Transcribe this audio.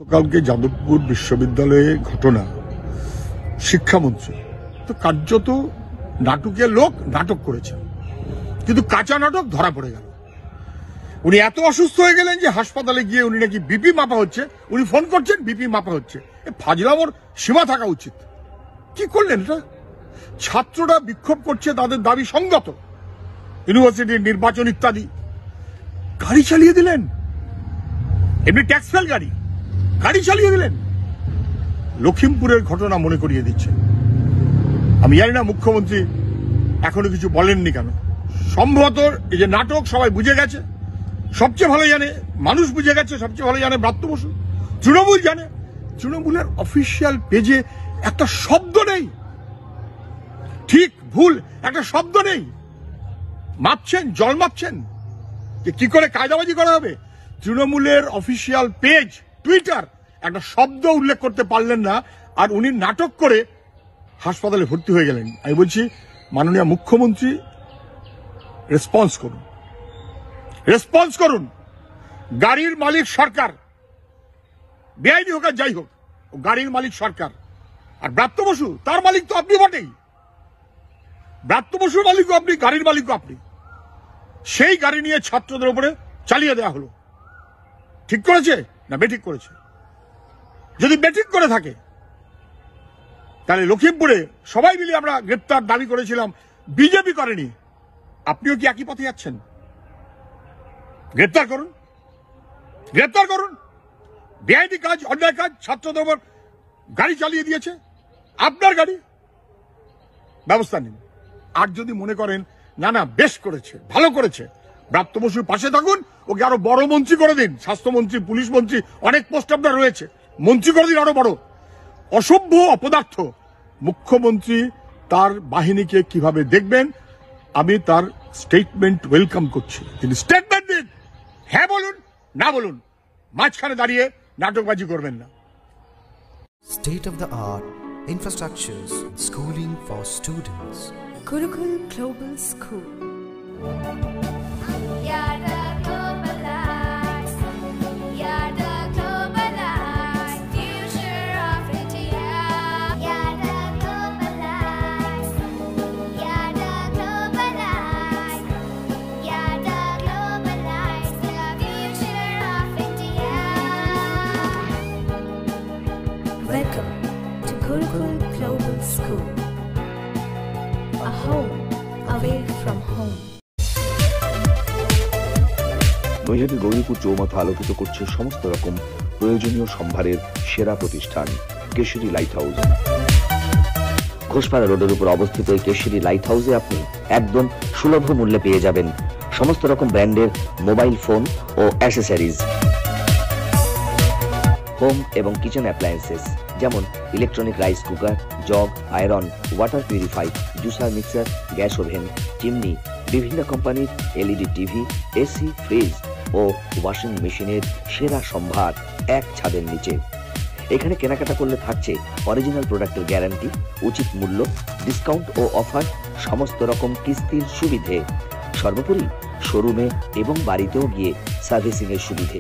গতকালকে যাদবপুর বিশ্ববিদ্যালয়ে ঘটনা, শিক্ষামন্ত্রী তো কার্যত নাটকের লোক নাটক করেছেন, কিন্তু কাঁচা নাটক ধরা পড়ে গেল। উনি এত অসুস্থ হয়ে গেলেন যে হাসপাতালে গিয়ে উনি নাকি বিপি মাপা হচ্ছে, উনি ফোন করছেন বিপি মাপা হচ্ছে। ফাজলামোর সীমা থাকা উচিত। কি করলেন এটা? ছাত্ররা বিক্ষোভ করছে, তাদের দাবি সঙ্গত, ইউনিভার্সিটির নির্বাচন ইত্যাদি। গাড়ি চালিয়ে দিলেন, এমনি ট্যাক্স ফেল গাড়ি চালিয়ে দিলেন। লখিমপুরের ঘটনা মনে করিয়ে দিচ্ছেন। আমি জানি না মুখ্যমন্ত্রী এখনো কিছু বলেননি কেন। সম্ভবত এই যে নাটক সবাই বুঝে গেছে, সবচেয়ে ভালো জানে মানুষ, বুঝে গেছে সবচেয়ে ভালো জানে ব্রাত্য বসু, তৃণমূল জানে। তৃণমূলের অফিসিয়াল পেজে একটা শব্দ নেই, ঠিক ভুল একটা শব্দ নেই। মাপছেন, জল মাপছেন যে কি করে কায়দাবাজি করা হবে। তৃণমূলের অফিসিয়াল পেজ টুইটার একটা শব্দ উল্লেখ করতে পারলেন না, আর উনি নাটক করে হাসপাতালে ভর্তি হয়ে গেলেন। আমি বলছি মাননীয় মুখ্যমন্ত্রী রেসপন্স করুন। গাড়ির মালিক সরকার, বেআইনি হোক আর যাই হোক, গাড়ির মালিক সরকার। আর ব্রাত্য বসু তার মালিক তো আপনি বটেই। ব্রাত্য বসুর মালিকও আপনি, গাড়ির মালিকও আপনি। সেই গাড়ি নিয়ে ছাত্রদের উপরে চালিয়ে দেওয়া হলো। ঠিক করেছে না বেঠিক করেছে? যদি বেঠিক করে থাকে তাহলে লখিমপুরে সবাই মিলে আমরা গ্রেপ্তার দাবি করেছিলাম, বিজেপি করেনি। আপনিও কি একই পথে যাচ্ছেন? গ্রেপ্তার করুন। বেআইনি কাজ, অন্যায় কাজ, ছাত্রদের উপর গাড়ি চালিয়ে দিয়েছে, আপনার গাড়ি, ব্যবস্থা নিন। আর যদি মনে করেন না না বেশ করেছে, ভালো করেছে, ব্রাত্য বসুর পাশে থাকুন, ওকে আরো বড় মন্ত্রী করে দিন। স্বাস্থ্যমন্ত্রী, পুলিশ মন্ত্রী, অনেক পোস্ট আপনার রয়েছে, মন্ত্রী করে দিন আরো বড়। অসভ্য অপদার্থ মুখ্যমন্ত্রী তার বাহিনীকে কিভাবে দেখবেন, আমি তার স্টেটমেন্ট ওয়েলকাম করছি। তিনি স্টেটমেন্ট দিন, হ্যাঁ বলুন না বলুন, মাঝখানে দাঁড়িয়ে নাটকবাজি করবেন না। State of the art infrastructures, schooling for students. Gurukul Global School. Welcome to Gurukul Global School, a home away from home. Naihati Gauripur চৌমাথা আলোকিত করছে সমস্ত রকম প্রয়োজনীয় সম্ভারের সেরা প্রতিষ্ঠান কেশরী লাইট হাউস। ঘোষপাড়া রোডের উপর অবস্থিত এই কেশরী লাইট হাউসে আপনি একদম সুলভ মূল্যে পেয়ে যাবেন সমস্ত রকম ব্র্যান্ডের মোবাইল ফোন ও অ্যাসেসরিজ, হোম এবং কিচেন অ্যাপ্লায়েন্সেস যেমন electronic rice cooker, jug, iron, water purify, juicer, mixer, gas oven, chimney, বিভিন্ন কোম্পানির এলইডি টিভি, এসি, ফ্রিজ ও ওয়াশিং মেশিনের সেরা সম্ভার এক ছাদের নিচে। এখানে কেনাকাটা করলে থাকছে অরিজিনাল প্রোডাক্টের গ্যারান্টি, উচিত মূল্য, ডিসকাউন্ট ও অফার, সমস্ত রকম কিস্তির সুবিধে, সর্বোপরি শোরুমে এবং বাড়িতেও গিয়ে সার্ভিসিং এর সুবিধে।